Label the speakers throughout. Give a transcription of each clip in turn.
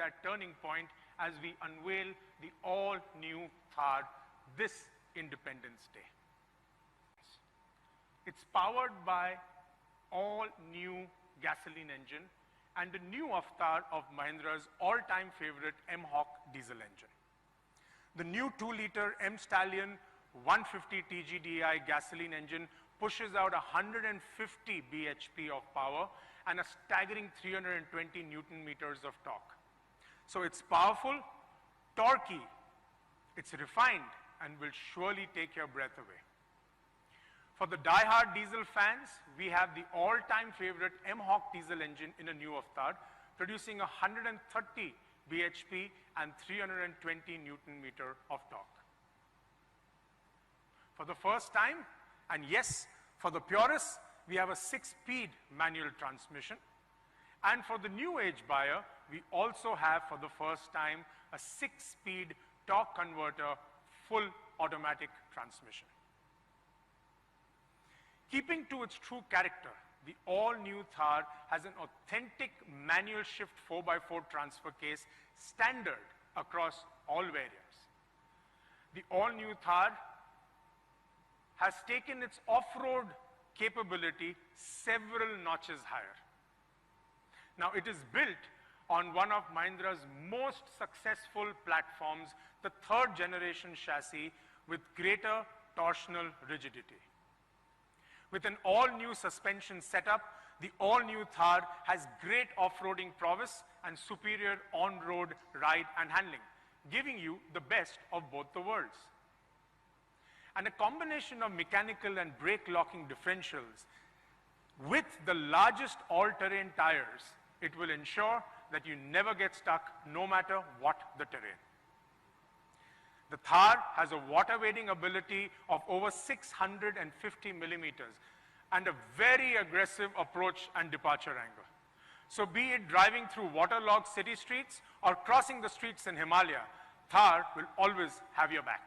Speaker 1: that turning point as we unveil the all-new Thar this Independence Day. It's powered by all-new gasoline engine and the new avatar of Mahindra's all-time favorite mHawk diesel engine. The new 2-liter mStallion 150 TGDi gasoline engine pushes out 150 bhp of power and a staggering 320 Newton meters of torque. So it's powerful, torquey, it's refined, and will surely take your breath away. For the die-hard diesel fans, we have the all-time favorite mHawk diesel engine in a new avatar, producing 130 bhp and 320 Newton meter of torque. For the first time, and yes, for the purists, we have a 6-speed manual transmission. And for the new age buyer, we also have, for the first time, a 6-speed torque converter, full automatic transmission. Keeping to its true character, the all-new Thar has an authentic manual shift 4x4 transfer case standard across all variants. The all-new Thar has taken its off-road capability several notches higher. Now, it is built on one of Mahindra's most successful platforms, the 3rd generation chassis with greater torsional rigidity. With an all-new suspension setup, the all-new Thar has great off-roading prowess and superior on-road ride and handling, giving you the best of both the worlds. And a combination of mechanical and brake locking differentials with the largest all-terrain tires, it will ensure that you never get stuck no matter what the terrain. The Thar has a water-wading ability of over 650 millimeters and a very aggressive approach and departure angle. So be it driving through waterlogged city streets or crossing the streets in Himalaya, Thar will always have your back.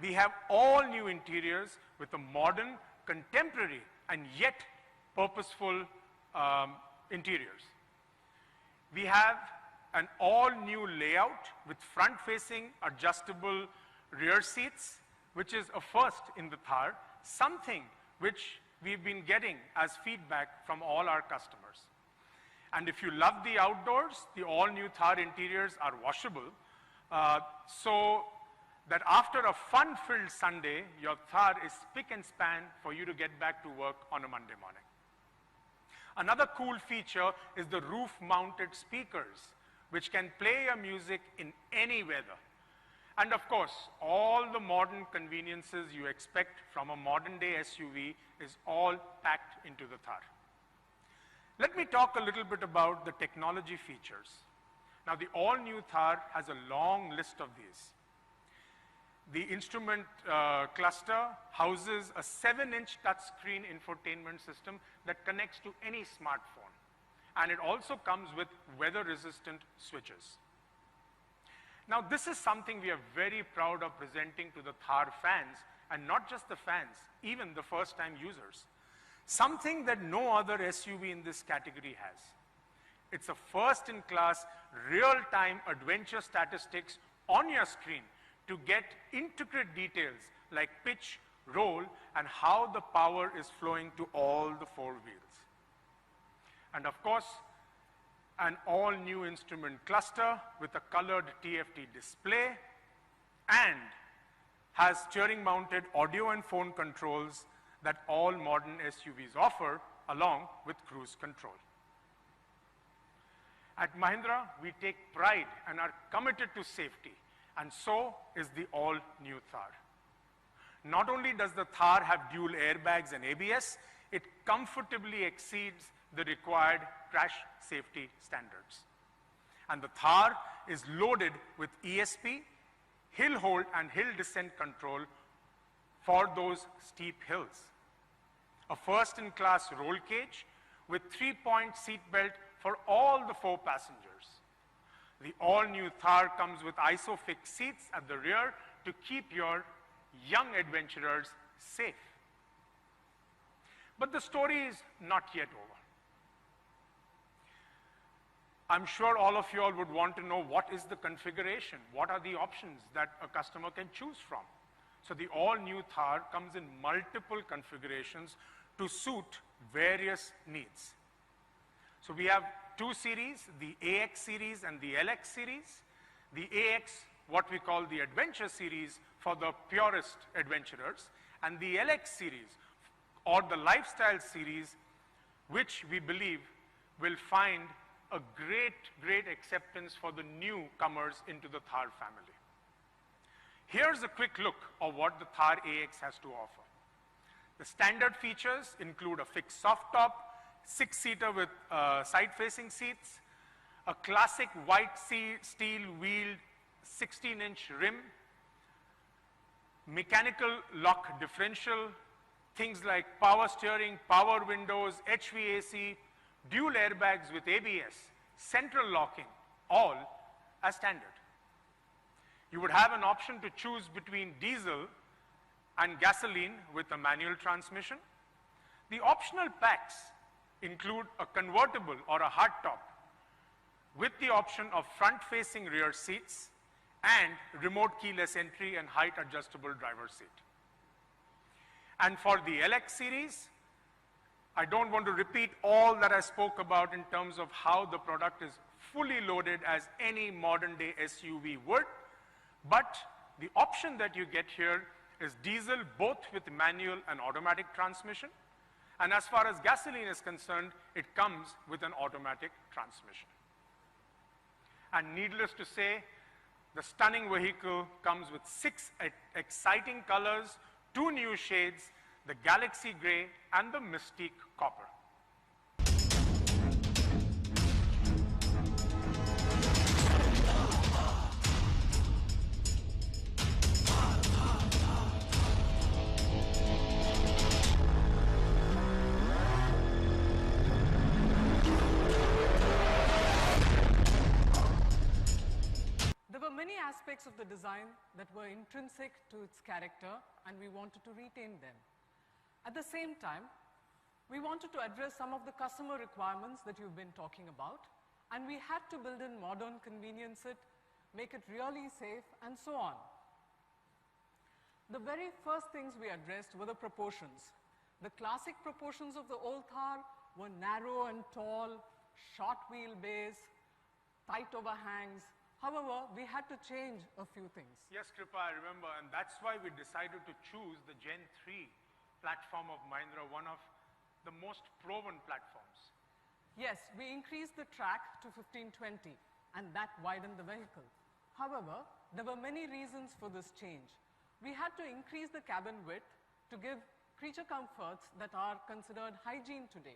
Speaker 1: We have all new interiors with a modern, contemporary, and yet purposeful interiors. We have an all-new layout with front-facing adjustable rear seats, which is a first in the Thar, something which we've been getting as feedback from all our customers. And if you love the outdoors, the all-new Thar interiors are washable, so that after a fun-filled Sunday, your Thar is spick and span for you to get back to work on a Monday morning. Another cool feature is the roof-mounted speakers, which can play your music in any weather. And of course, all the modern conveniences you expect from a modern-day SUV is all packed into the Thar. Let me talk a little bit about the technology features. Now, the all-new Thar has a long list of these. The instrument cluster houses a 7-inch touchscreen infotainment system that connects to any smartphone. And it also comes with weather-resistant switches. Now, this is something we are very proud of presenting to the Thar fans, and not just the fans, even the first-time users. Something that no other SUV in this category has. It's a first-in-class, real-time adventure statistics on your screen to get intricate details like pitch, roll, and how the power is flowing to all the 4 wheels. And of course, an all-new instrument cluster with a colored TFT display and has steering-mounted audio and phone controls that all modern SUVs offer, along with cruise control. At Mahindra, we take pride and are committed to safety, and so is the all-new Thar. Not only does the Thar have dual airbags and ABS, it comfortably exceeds the required crash safety standards. And the Thar is loaded with ESP, hill hold and hill descent control for those steep hills. A first-in-class roll cage with 3-point seat belt for all the 4 passengers. The all-new Thar comes with ISOFIX seats at the rear to keep your young adventurers safe. But the story is not yet over. I'm sure all of you all would want to know what is the configuration, what are the options that a customer can choose from. So the all-new Thar comes in multiple configurations to suit various needs. So we have two series, the AX series and the LX series. The AX, what we call the Adventure series for the purest adventurers, and the LX series, or the Lifestyle series, which we believe will find a great acceptance for the newcomers into the Thar family. Here's a quick look of what the Thar AX has to offer. The standard features include a fixed soft top, 6-seater with side-facing seats, a classic white steel wheeled 16-inch rim, mechanical lock differential, things like power steering, power windows, HVAC, dual airbags with ABS, central locking, all as standard. You would have an option to choose between diesel and gasoline with a manual transmission. The optional packs include a convertible or a hardtop with the option of front-facing rear seats and remote keyless entry and height adjustable driver's seat. And for the LX series, I don't want to repeat all that I spoke about in terms of how the product is fully loaded as any modern day SUV would, but the option that you get here is diesel, both with manual and automatic transmission. And as far as gasoline is concerned, it comes with an automatic transmission. And needless to say, the stunning vehicle comes with 6 exciting colors, 2 new shades, the Galaxy Grey and the Mystique Copper.
Speaker 2: Many aspects of the design that were intrinsic to its character, and we wanted to retain them. At the same time, we wanted to address some of the customer requirements that you've been talking about, and we had to build in modern convenience it, make it really safe, and so on. The very first things we addressed were the proportions. The classic proportions of the old Thar were narrow and tall, short wheelbase, tight overhangs. However, we had to change a few things.
Speaker 1: Yes, Kripa, I remember, and that's why we decided to choose the Gen 3 platform of Mahindra, one of the most proven platforms.
Speaker 2: Yes, we increased the track to 1520, and that widened the vehicle. However, there were many reasons for this change. We had to increase the cabin width to give creature comforts that are considered hygiene today,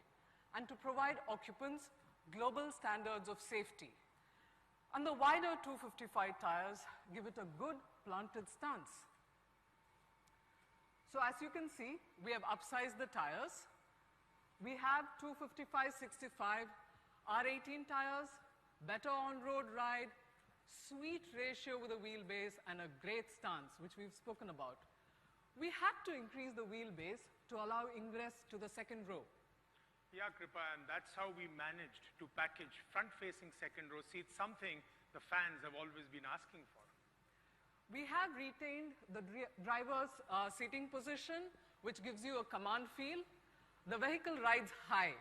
Speaker 2: and to provide occupants global standards of safety. And the wider 255 tires give it a good planted stance. So as you can see, we have upsized the tires. We have 255/65 R18 tires, better on-road ride, sweet ratio with the wheelbase, and a great stance, which we've spoken about. We had to increase the wheelbase to allow ingress to the second row.
Speaker 1: Yeah, Kripa, and that's how we managed to package front-facing second row seats, something the fans have always been asking for.
Speaker 2: We have retained the driver's seating position, which gives you a command feel. The vehicle rides high.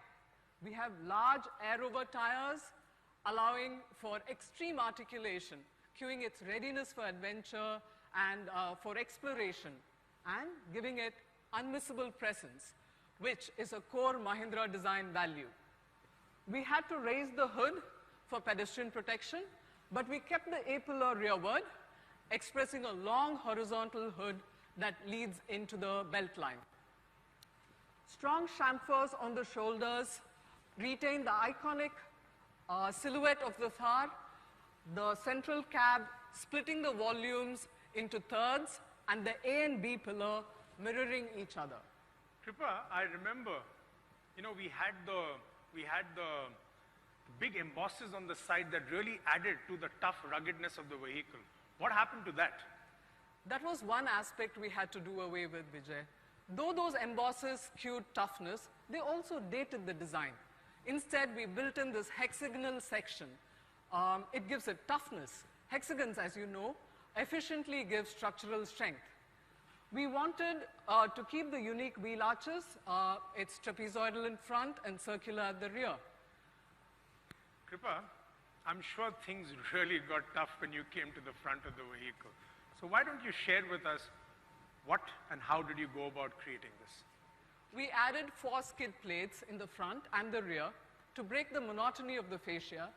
Speaker 2: We have large air-over tires, allowing for extreme articulation, cueing its readiness for adventure and for exploration, and giving it unmissable presence, which is a core Mahindra design value. We had to raise the hood for pedestrian protection, but we kept the A-pillar rearward, expressing a long horizontal hood that leads into the belt line. Strong chamfers on the shoulders retain the iconic silhouette of the Thar, the central cab splitting the volumes into thirds, and the A and B pillar mirroring each other.
Speaker 1: Kripa, I remember, we had the big embosses on the side that really added to the tough ruggedness of the vehicle. What happened to that?
Speaker 2: That was one aspect we had to do away with, Vijay. Though those embosses cued toughness, they also dated the design. Instead, we built in this hexagonal section. It gives it toughness. Hexagons, as you know, efficiently give structural strength. We wanted to keep the unique wheel arches. It's trapezoidal in front and circular at the rear.
Speaker 1: Kripa, I'm sure things really got tough when you came to the front of the vehicle. So why don't you share with us what and how did you go about creating this?
Speaker 2: We added 4 skid plates in the front and the rear to break the monotony of the fascia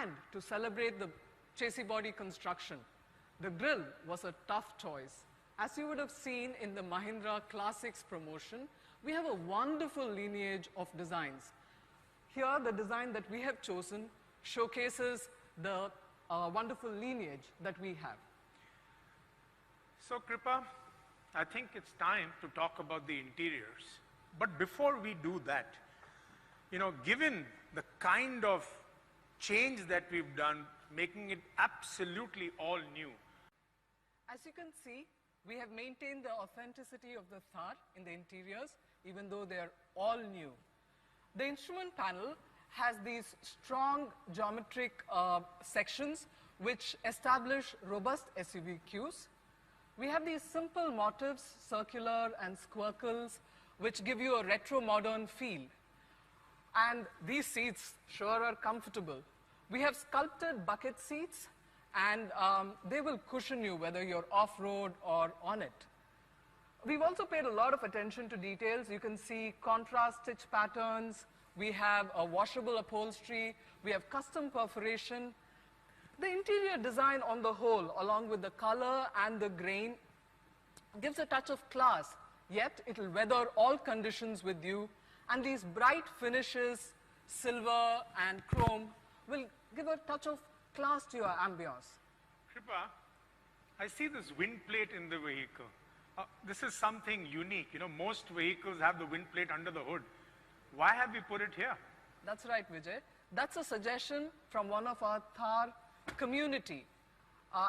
Speaker 2: and to celebrate the chassis body construction. The grille was a tough choice. As you would have seen in the Mahindra Classics promotion, we have a wonderful lineage of designs. Here, the design that we have chosen showcases the wonderful lineage that we have.
Speaker 1: So, Kripa, I think it's time to talk about the interiors. But before we do that, you know, given the kind of change that we've done, making it absolutely all new.
Speaker 2: As you can see, we have maintained the authenticity of the Thar in the interiors, even though they are all new. The instrument panel has these strong geometric sections which establish robust SUV cues. We have these simple motifs, circular and squircles, which give you a retro-modern feel. And these seats sure are comfortable. We have sculpted bucket seats, and they will cushion you whether you're off-road or on it. We've also paid a lot of attention to details. You can see contrast stitch patterns. We have a washable upholstery. We have custom perforation. The interior design on the whole, along with the color and the grain, gives a touch of class, yet it will weather all conditions with you. And these bright finishes, silver and chrome, will give a touch of class to your ambience.
Speaker 1: Kripa, I see this wind plate in the vehicle. This is something unique. You know, most vehicles have the wind plate under the hood. Why have we put it here?
Speaker 2: That's right, Vijay. That's a suggestion from one of our Thar community.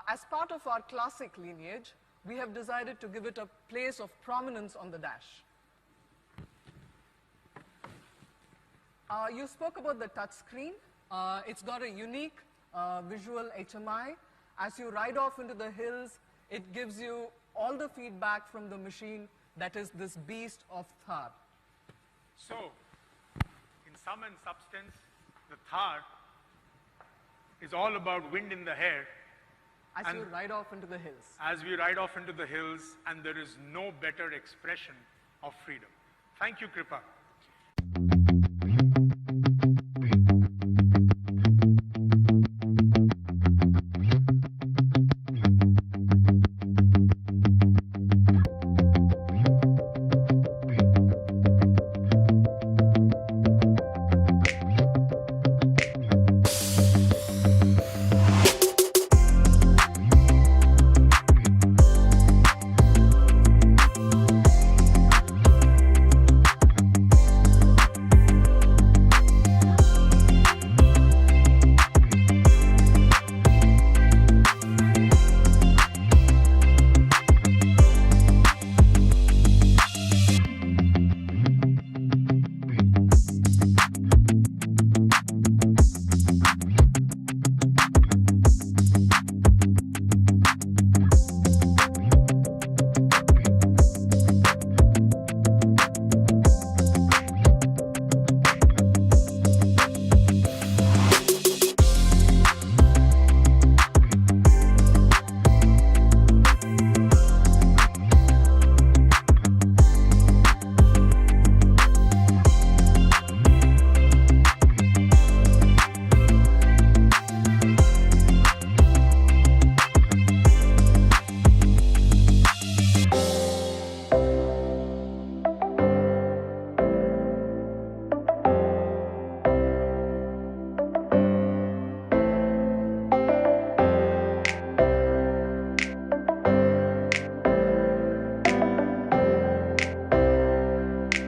Speaker 2: As part of our classic lineage, we have decided to give it a place of prominence on the dash. You spoke about the touch screen. It's got a unique visual HMI. As you ride off into the hills, it gives you all the feedback from the machine that is this beast of Thar.
Speaker 1: So, in sum and substance, the Thar is all about wind in the hair.
Speaker 2: As you ride off into the hills.
Speaker 1: As we ride off into the hills, and there is no better expression of freedom. Thank you, Kripa.